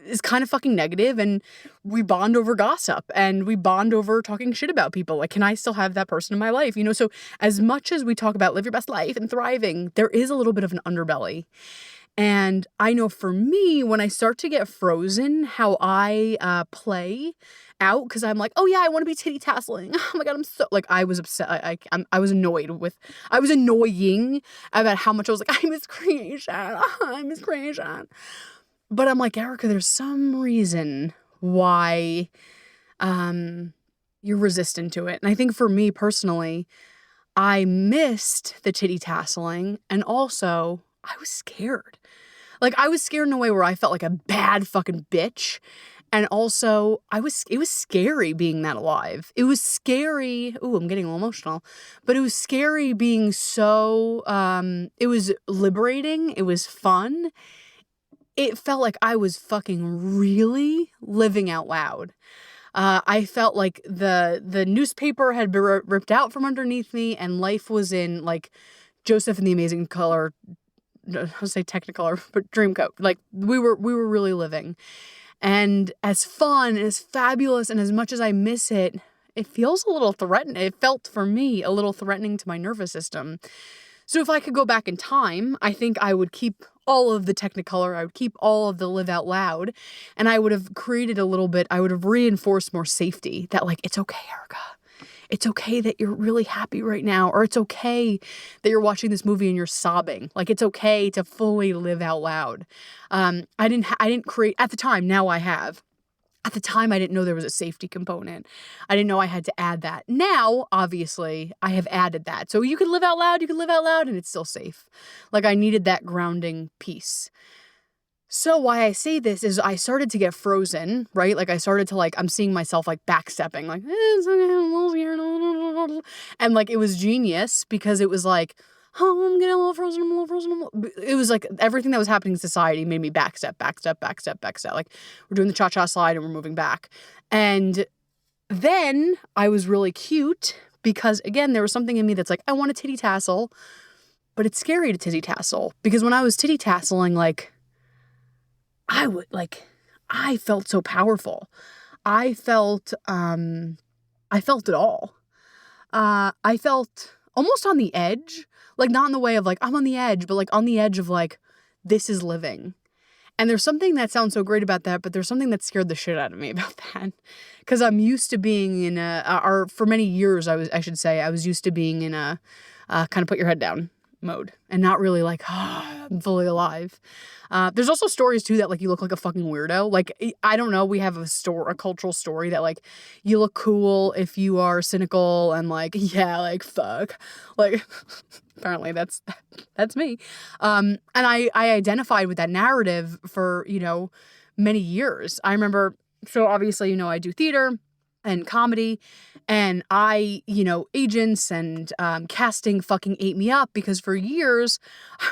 is kind of fucking negative, and we bond over gossip and we bond over talking shit about people. Like, can I still have that person in my life? So as much as we talk about live your best life and thriving, there is a little bit of an underbelly. And I know for me, when I start to get frozen, how I play out, because I'm like, oh yeah, I want to be titty tasseling. Oh my God, I'm so, like, I was upset. I was annoying about how much I was like, I miss creation. But I'm like, Erica, there's some reason why you're resistant to it. And I think for me personally, I missed the titty tasseling, and also I was scared. Like, I was scared in a way where I felt like a bad fucking bitch. And also it was scary being that alive. It was scary. Ooh, I'm getting a little emotional. But it was scary being so, it was liberating. It was fun. It felt like I was fucking really living out loud. I felt like the newspaper had been ripped out from underneath me, and life was in, like, Joseph and the Amazing Color, I'll say Technicolor, but Dreamcoat. Like, we were really living. And as fun, as fabulous, and as much as I miss it, it feels a little threatening. It felt, for me, a little threatening to my nervous system. So if I could go back in time, I think I would keep all of the Technicolor, I would keep all of the live out loud, and I would have created I would have reinforced more safety, that, like, it's okay, Erica. It's okay that you're really happy right now, or it's okay that you're watching this movie and you're sobbing. Like, it's okay to fully live out loud. I didn't create, at the time, now I have. At the time, I didn't know there was a safety component. I didn't know I had to add that. Now, obviously, I have added that. So you can live out loud, and it's still safe. Like, I needed that grounding piece. So why I say this is I started to get frozen, right? Like, I started to, like, I'm seeing myself, like, backstepping, like, and, like, it was genius because it was like, oh, I'm getting a little frozen. It was like everything that was happening in society made me backstep. Like, we're doing the cha-cha slide and we're moving back. And then I was really cute because, again, there was something in me that's like, I want a titty tassel, but it's scary to titty tassel because when I was titty tasseling, like, I felt so powerful. I felt it all. I felt almost on the edge, like, not in the way of, like, I'm on the edge, but, like, on the edge of, like, this is living. And there's something that sounds so great about that, but there's something that scared the shit out of me about that. Because I'm used to being in or for many years, I was used to being in a kind of put your head down mode and not really like, I'm fully alive. There's also stories too that, like, you look like a fucking weirdo. Like, I don't know, we have a cultural story that, like, you look cool if you are cynical and, like, yeah, like, fuck. Like, apparently that's me. And I identified with that narrative for, many years. I remember, so obviously, I do theater and comedy, and agents and casting fucking ate me up because for years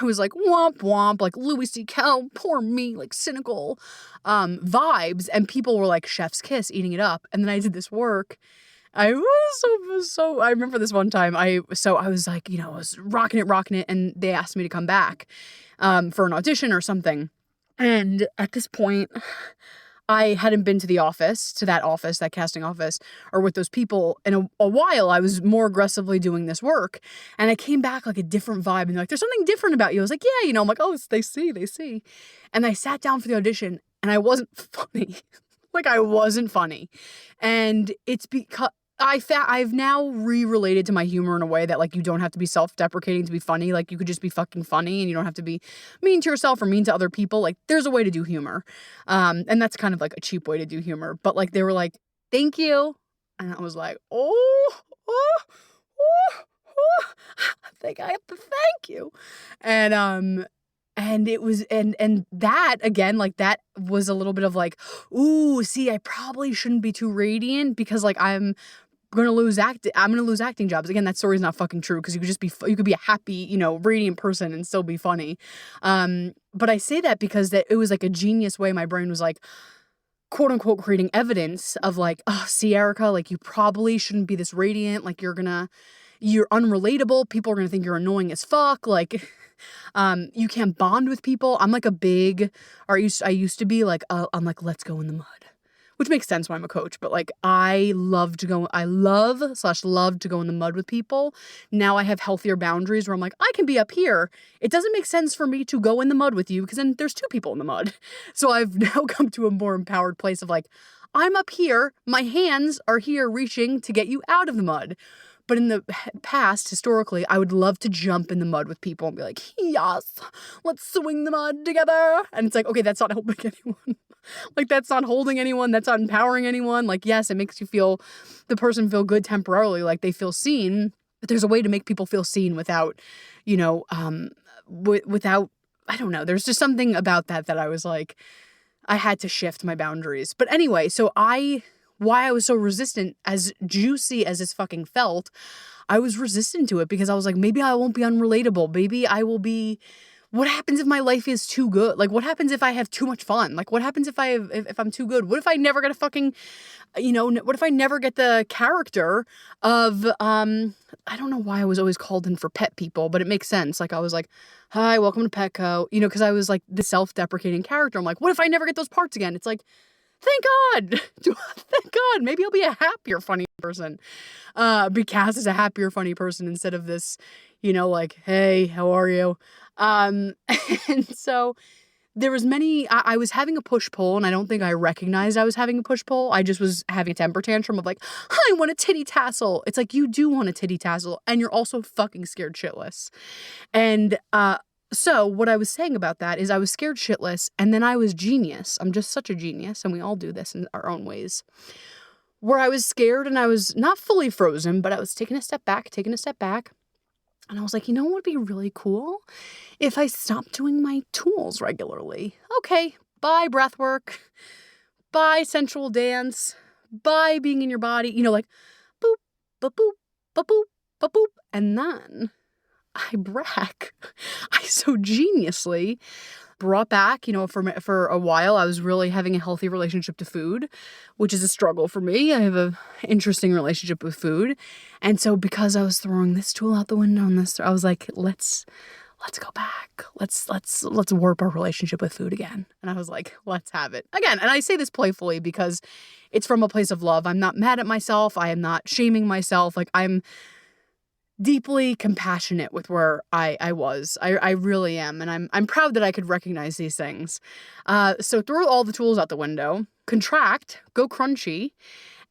I was like, womp womp, like Louis C.K., poor me, like cynical vibes, and people were like chef's kiss, eating it up. And then I did this work. I was so I remember this one time, I was like, I was rocking it, and they asked me to come back for an audition or something. And at this point, I hadn't been to that casting office, or with those people in a while. I was more aggressively doing this work, and I came back like a different vibe, and they're like, there's something different about you. I was like, yeah, I'm like, oh, they see. And I sat down for the audition, and I wasn't funny. Like, I wasn't funny. And it's because I've now re-related to my humor in a way that, like, you don't have to be self-deprecating to be funny. Like, you could just be fucking funny and you don't have to be mean to yourself or mean to other people. Like, there's a way to do humor. And that's kind of like a cheap way to do humor. But, like, they were like, thank you. And I was like, oh, I think I have to thank you. And it was, and that, again, like, that was a little bit of like, ooh, see, I probably shouldn't be too radiant because, like, I'm going to lose acting jobs. Again, that story's not fucking true because you could be a happy, radiant person and still be funny. But I say that because that it was like a genius way my brain was like, quote unquote, creating evidence of like, oh, see, Erica, like, you probably shouldn't be this radiant. Like, you're unrelatable. People are going to think you're annoying as fuck. Like, you can't bond with people. I'm like I used to be like, I'm like, let's go in the mud. Which makes sense why I'm a coach, but like, I love to go in the mud with people. Now I have healthier boundaries where I'm like, I can be up here. It doesn't make sense for me to go in the mud with you because then there's two people in the mud. So I've now come to a more empowered place of like, I'm up here, my hands are here reaching to get you out of the mud. But in the past, historically, I would love to jump in the mud with people and be like, yes, let's swing the mud together. And it's like, okay, that's not helping anyone. Like, that's not holding anyone. That's not empowering anyone. Like, yes, it makes the person feel good temporarily. Like, they feel seen. But there's a way to make people feel seen without, without, I don't know. There's just something about that I was like, I had to shift my boundaries. But anyway, why I was so resistant, as juicy as this fucking felt, I was resistant to it because I was like, maybe I won't be unrelatable. Maybe I will be, what happens if my life is too good? Like, what happens if I have too much fun? Like, what happens if I'm too good? What if I never get a fucking, what if I never get the character of, I don't know why I was always called in for pet people, but it makes sense. Like, I was like, hi, welcome to Petco, because I was like the self-deprecating character. I'm like, what if I never get those parts again? It's like, thank God. Thank God. Maybe I'll be a happier, funny person. Be cast as a happier, funny person instead of this, like, hey, how are you? And so there was I was having a push-pull, and I don't think I recognized I was having a push-pull. I just was having a temper tantrum of like, I want a titty tassel. It's like, you do want a titty tassel, and you're also fucking scared shitless. And So what I was saying about that is I was scared shitless, and then I was genius. I'm just such a genius, and we all do this in our own ways. Where I was scared and I was not fully frozen, but I was taking a step back. And I was like, you know what would be really cool? If I stopped doing my tools regularly. Okay, bye breath work, bye sensual dance, bye being in your body, like boop, boop, boop, boop, boop, boop, boop. And then I so geniusly brought back, for a while, I was really having a healthy relationship to food, which is a struggle for me. I have an interesting relationship with food. And so because I was throwing this tool out the window and this, I was like, let's go back. Let's warp our relationship with food again. And I was like, let's have it again. And I say this playfully because it's from a place of love. I'm not mad at myself. I am not shaming myself. Like, I'm deeply compassionate with where I was. I really am. And I'm proud that I could recognize these things. So throw all the tools out the window, contract, go crunchy,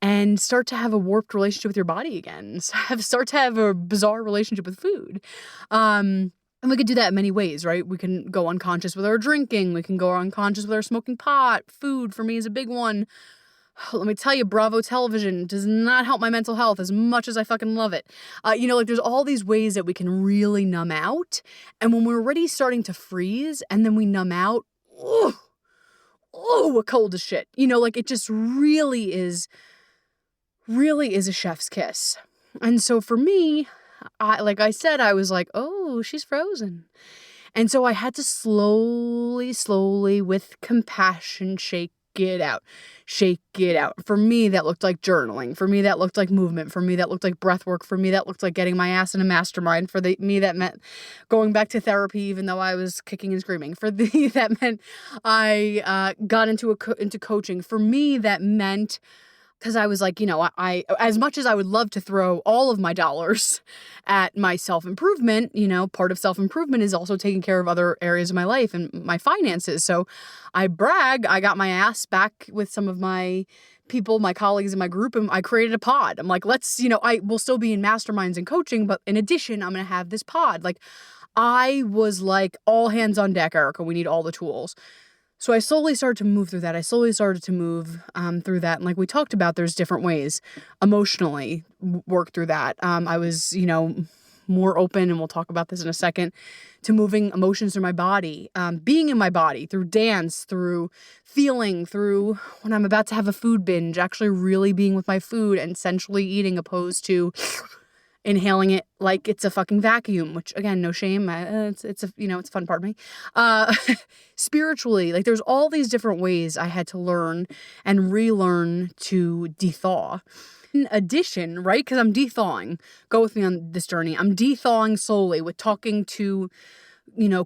and start to have a warped relationship with your body again. Start to have a bizarre relationship with food. And we could do that in many ways, right? We can go unconscious with our drinking. We can go unconscious with our smoking pot. Food, for me, is a big one. Let me tell you, Bravo television does not help my mental health as much as I fucking love it. There's all these ways that we can really numb out. And when we're already starting to freeze and then we numb out, a cold as shit. It just really is a chef's kiss. And so for me, like I said, I was like, oh, she's frozen. And so I had to slowly, with compassion, shake it out. For me, that looked like journaling. For me, that looked like movement. For me, that looked like breath work. For me, that looked like getting my ass in a mastermind. For me, that meant going back to therapy, even though I was kicking and screaming. That meant I got into coaching. For me, that meant, because I was like, I as much as I would love to throw all of my dollars at my self-improvement, part of self-improvement is also taking care of other areas of my life and my finances. So I brag, I got my ass back with some of my people, my colleagues in my group, and I created a pod. I'm like, I will still be in masterminds and coaching, but in addition, I'm going to have this pod. Like, I was like, all hands on deck, Erica, we need all the tools. So I slowly started to move through that. Through that. And like we talked about, there's different ways emotionally work through that. I was, more open, and we'll talk about this in a second, to moving emotions through my body, being in my body through dance, through feeling, through when I'm about to have a food binge, actually really being with my food and sensually eating, opposed to inhaling it like it's a fucking vacuum, which again, no shame. It's a fun part of me. Spiritually, like there's all these different ways I had to learn and relearn to de-thaw. In addition, right? Because I'm de-thawing. Go with me on this journey. I'm de-thawing slowly with talking to,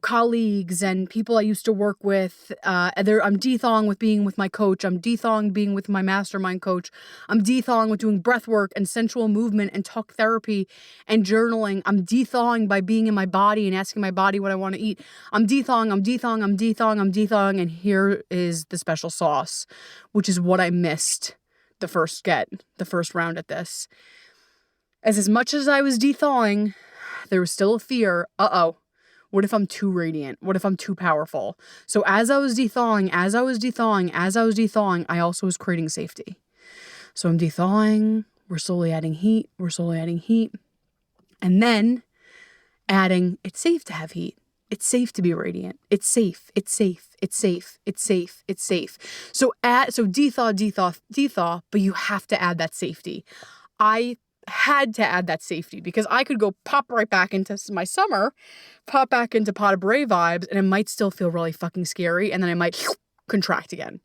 colleagues and people I used to work with. I'm de-thawing with being with my coach. I'm de-thawing being with my mastermind coach. I'm de-thawing with doing breath work and sensual movement and talk therapy and journaling. I'm de-thawing by being in my body and asking my body what I want to eat. I'm de-thawing. And here is the special sauce, which is what I missed the first round at this. As much as I was de-thawing, there was still a fear. What if I'm too radiant? What if I'm too powerful? So as I was de-thawing, I also was creating safety. So I'm de-thawing, we're slowly adding heat, and then adding, it's safe to have heat. It's safe to be radiant. It's safe. So de-thaw, but you have to add that safety. I had to add that safety because I could go pop right back into my summer, pop back into Pot of Bray vibes, and it might still feel really fucking scary, and then I might contract again.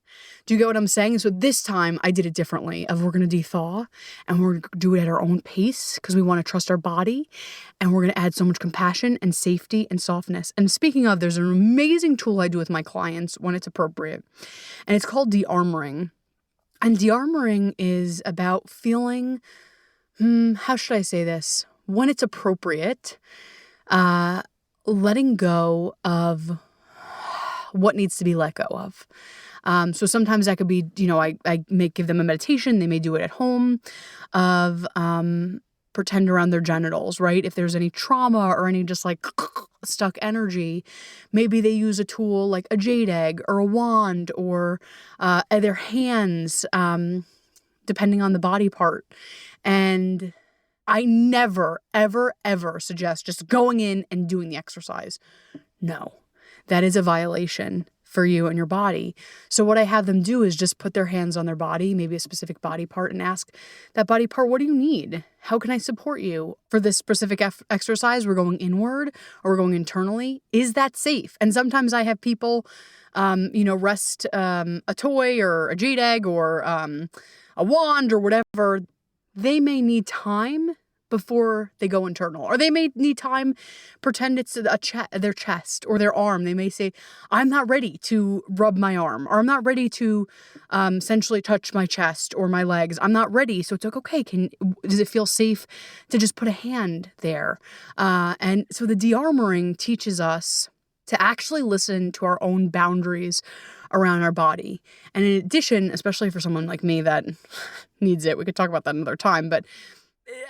Do you get what I'm saying? So this time I did it differently. We're going to de-thaw, and we're going to do it at our own pace because we want to trust our body, and we're going to add so much compassion and safety and softness. And speaking of, there's an amazing tool I do with my clients when it's appropriate, and it's called Dearmoring. And Dearmoring is about feeling, how should I say this? When it's appropriate, letting go of what needs to be let go of. So sometimes that could be, I may give them a meditation. They may do it at home of pretend around their genitals, right? If there's any trauma or any just like stuck energy, maybe they use a tool like a jade egg or a wand or their hands, depending on the body part. And I never, ever, ever suggest just going in and doing the exercise. No, that is a violation for you and your body. So what I have them do is just put their hands on their body, maybe a specific body part, and ask that body part, what do you need? How can I support you? For this specific exercise, we're going inward or we're going internally. Is that safe? And sometimes I have people, rest a toy or a jade egg or a wand or whatever. They may need time before they go internal, or they may need time, pretend it's their chest or their arm. They may say, I'm not ready to rub my arm, or I'm not ready to essentially touch my chest or my legs. I'm not ready. So it's like, okay, does it feel safe to just put a hand there? And so the Dearmoring teaches us to actually listen to our own boundaries around our body. And in addition, especially for someone like me that needs it, we could talk about that another time, but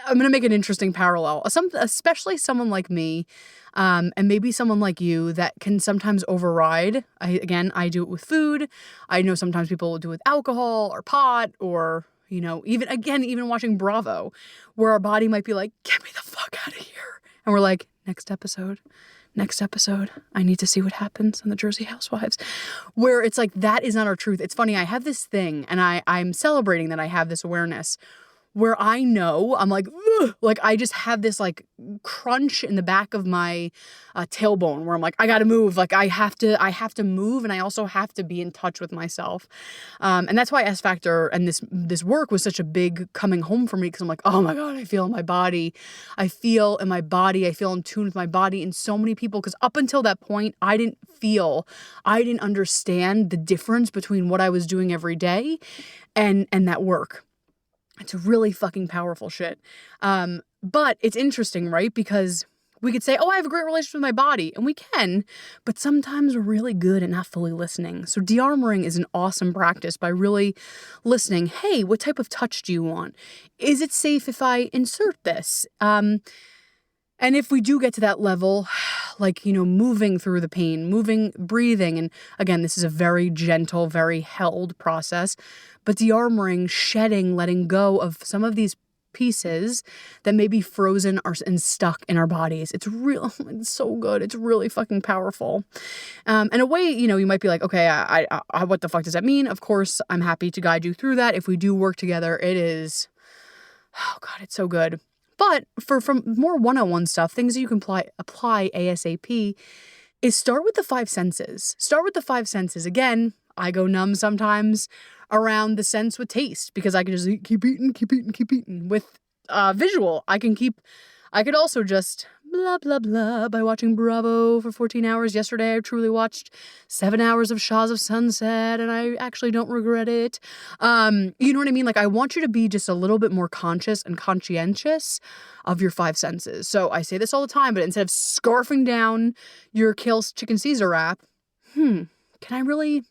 I'm going to make an interesting parallel, especially someone like me, and maybe someone like you that can sometimes override. I do it with food. I know sometimes people will do it with alcohol or pot or, even watching Bravo, where our body might be like, get me the fuck out of here. And we're like, next episode, I need to see what happens on the Jersey Housewives, where it's like, that is not our truth. It's funny. I have this thing and I'm celebrating that I have this awareness where I know I'm like, ugh, like I just have this like crunch in the back of my tailbone where I'm like, I got to move. Like I have to move. And I also have to be in touch with myself. And that's why S Factor and this work was such a big coming home for me. Cause I'm like, oh my God, I feel in my body. I feel in tune with my body. And so many people, cause up until that point, I didn't understand the difference between what I was doing every day and that work. It's really fucking powerful shit. But it's interesting, right? Because we could say, oh, I have a great relationship with my body. And we can, but sometimes we're really good at not fully listening. So Dearmoring is an awesome practice by really listening. Hey, what type of touch do you want? Is it safe if I insert this? And if we do get to that level, like, moving through the pain, breathing, and again, this is a very gentle, very held process, but Dearmoring, shedding, letting go of some of these pieces that may be frozen and stuck in our bodies. It's so good. It's really fucking powerful. In a way, you might be like, okay, I what the fuck does that mean? Of course, I'm happy to guide you through that. If we do work together, it is, oh God, it's so good. But from more one-on-one stuff, things that you can apply ASAP is start with the five senses. Again, I go numb sometimes around the sense with taste because I can just keep eating. With visual, I could also just blah, blah, blah by watching Bravo for 14 hours. Yesterday, I truly watched 7 hours of Shaws of Sunset, and I actually don't regret it. You know what I mean? Like, I want you to be just a little bit more conscious and conscientious of your five senses. So I say this all the time, but instead of scarfing down your kale chicken Caesar wrap, can I really...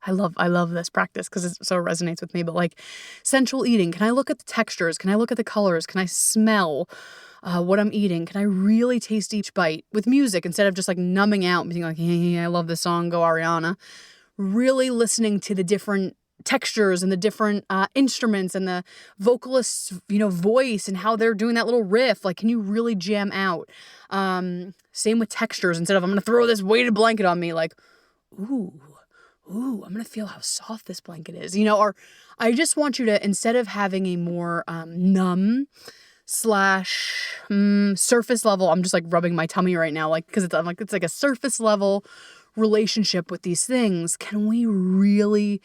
I love this practice because it so resonates with me, but like sensual eating. Can I look at the textures? Can I look at the colors? Can I smell what I'm eating? Can I really taste each bite with music instead of just like numbing out and being like, hey, I love this song, go Ariana. Really listening to the different textures and the different instruments and the vocalist's, voice and how they're doing that little riff. Like, can you really jam out? Same with textures. Instead of I'm going to throw this weighted blanket on me, like, ooh, I'm going to feel how soft this blanket is, or I just want you to, instead of having a more numb / surface level, I'm just like rubbing my tummy right now, like, because it's like a surface level relationship with these things. Can we really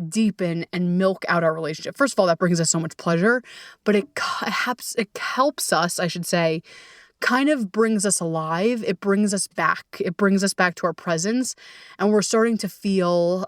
deepen and milk out our relationship? First of all, that brings us so much pleasure, but it helps us, I should say, kind of brings us alive. It brings us back. It brings us back to our presence, and we're starting to feel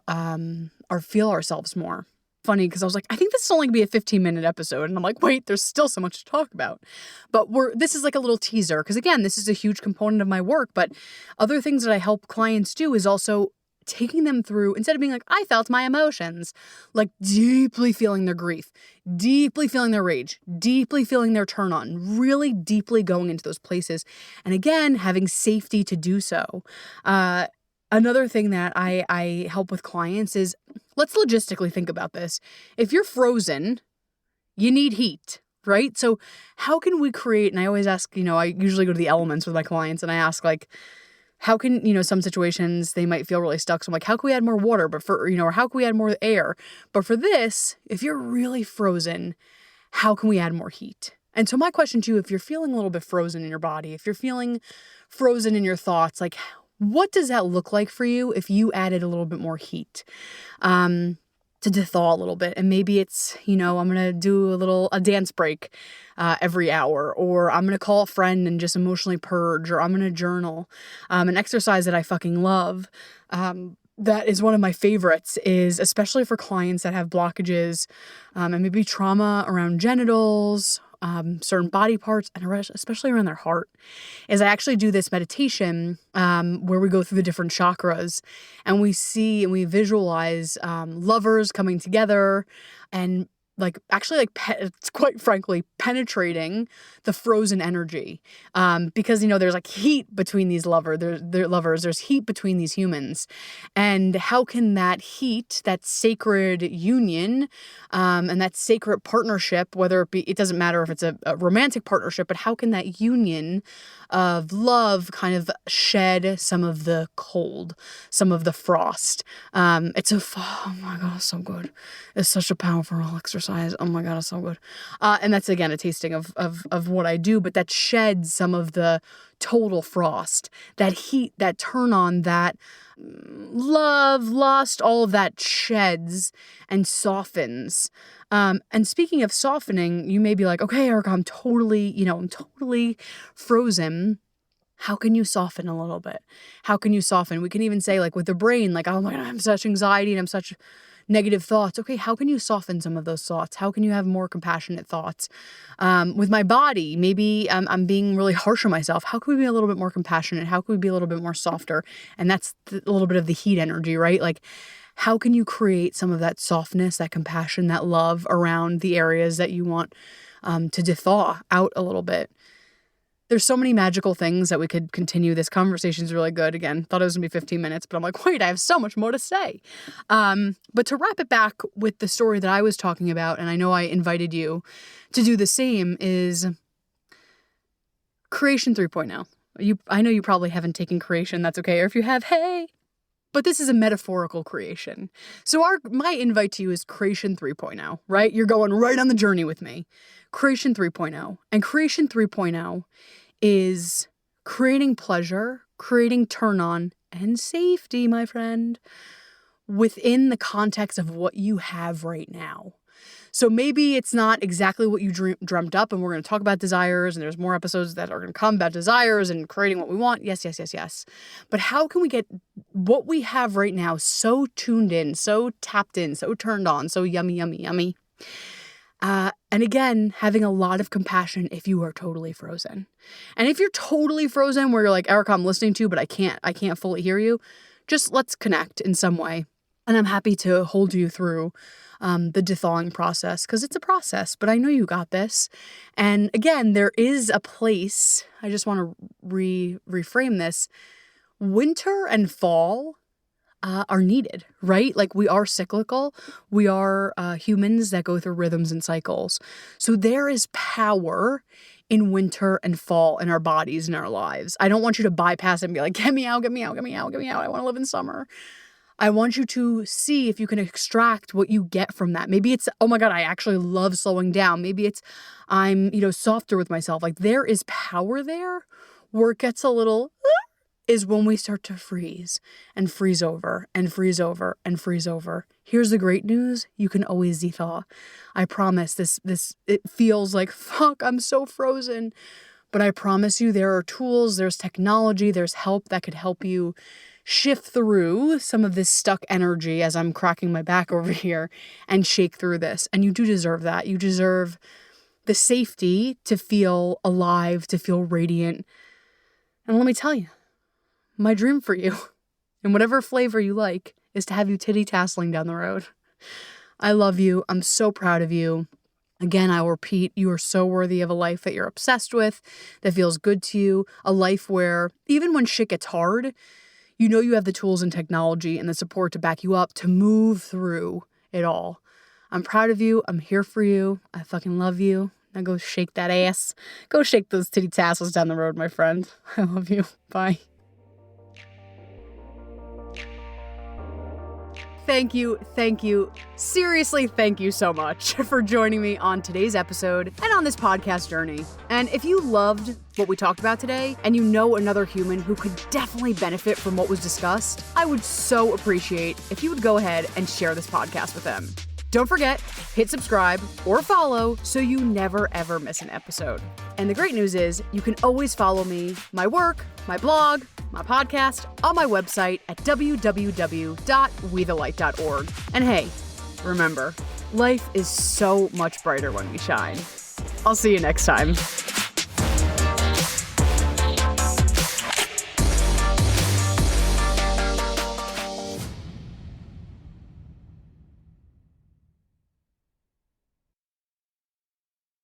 ourselves more. Funny, because I was like, I think this is only gonna be a 15-minute episode, and I'm like, wait, there's still so much to talk about. But this is like a little teaser, because again, this is a huge component of my work. But other things that I help clients do is also taking them through, instead of being like, I felt my emotions, like deeply feeling their grief, deeply feeling their rage, deeply feeling their turn on, really deeply going into those places. And again, having safety to do so. Another thing that I help with clients is, let's logistically think about this. If you're frozen, you need heat, right? So how can we create, and I always ask, I usually go to the elements with my clients and I ask like, how can, some situations they might feel really stuck. So I'm like, how can we add more water? But or how can we add more air? But for this, if you're really frozen, how can we add more heat? And so my question to you, if you're feeling a little bit frozen in your body, if you're feeling frozen in your thoughts, like what does that look like for you if you added a little bit more heat? To thaw a little bit. And maybe it's, I'm going to do a dance break every hour, or I'm going to call a friend and just emotionally purge, or I'm going to journal. An exercise that I fucking love, that is one of my favorites, is especially for clients that have blockages and maybe trauma around genitals, certain body parts, and especially around their heart, is I actually do this meditation where we go through the different chakras and we see and we visualize lovers coming together and quite frankly, penetrating the frozen energy. Because, there's like heat between these lovers, there's heat between these humans. And how can that heat, that sacred union, and that sacred partnership, it doesn't matter if it's a romantic partnership, but how can that union of love kind of shed some of the cold, some of the frost? Oh my God, it's so good. It's such a powerful exercise. Oh my God, it's so good. And that's again a tasting of what I do, but that sheds some of the total frost, that heat, that turn on, that love, lust, all of that sheds and softens. And speaking of softening, you may be like, okay, Erica, I'm totally frozen. How can you soften a little bit? How can you soften? We can even say like with the brain, like, oh my God, I have such anxiety and I'm such negative thoughts. Okay, how can you soften some of those thoughts? How can you have more compassionate thoughts? With my body, maybe I'm being really harsh on myself. How can we be a little bit more compassionate? How can we be a little bit more softer? And that's a little bit of the heat energy, right? Like, how can you create some of that softness, that compassion, that love around the areas that you want to thaw out a little bit? There's so many magical things that we could continue. This conversation's really good. Again, thought it was gonna be 15 minutes, but I'm like, wait, I have so much more to say. But to wrap it back with the story that I was talking about, and I know I invited you to do the same, is Creation 3.0. I know you probably haven't taken Creation. That's okay. Or if you have, hey. But this is a metaphorical creation. So my invite to you is Creation 3.0, right? You're going right on the journey with me. Creation 3.0. And Creation 3.0 is creating pleasure, creating turn on, and safety, my friend, within the context of what you have right now. So maybe it's not exactly what you dreamt up, and we're going to talk about desires, and there's more episodes that are going to come about desires and creating what we want. Yes. But how can we get what we have right now so tuned in, so tapped in, so turned on, so yummy? And again, having a lot of compassion if you are totally frozen. And if you're totally frozen where you're like, Erica, I'm listening to you, but I can't fully hear you, just let's connect in some way. And I'm happy to hold you through the thawing process, because it's a process, but I know you got this. And again, there is a place, I just want to reframe this. Winter and fall are needed, right? Like, we are cyclical. We are humans that go through rhythms and cycles. So there is power in winter and fall in our bodies and our lives. I don't want you to bypass it and be like, get me out. I want to live in summer. I want you to see if you can extract what you get from that. Maybe it's, oh my God, I actually love slowing down. Maybe it's, I'm, softer with myself. Like, there is power there. Where it gets a little is when we start to freeze and freeze over and freeze over and freeze over. Here's the great news. You can always thaw. I promise it feels like, fuck, I'm so frozen. But I promise you there are tools, there's technology, there's help that could help you shift through some of this stuck energy as I'm cracking my back over here and shake through this. And you do deserve that. You deserve the safety to feel alive, to feel radiant. And let me tell you, my dream for you in whatever flavor you like, is to have you titty tasseling down the road. I love you. I'm so proud of you. Again, I will repeat, you are so worthy of a life that you're obsessed with, that feels good to you, a life where even when shit gets hard, you know you have the tools and technology and the support to back you up to move through it all. I'm proud of you. I'm here for you. I fucking love you. Now go shake that ass. Go shake those titty tassels down the road, my friend. I love you. Bye. Thank you, seriously thank you so much for joining me on today's episode and on this podcast journey. And if you loved what we talked about today and you know another human who could definitely benefit from what was discussed, I would so appreciate if you would go ahead and share this podcast with them. Don't forget, hit subscribe or follow so you never ever miss an episode. And the great news is you can always follow me, my work, my blog, my podcast on my website at www.wethelight.org. And hey, remember, life is so much brighter when we shine. I'll see you next time.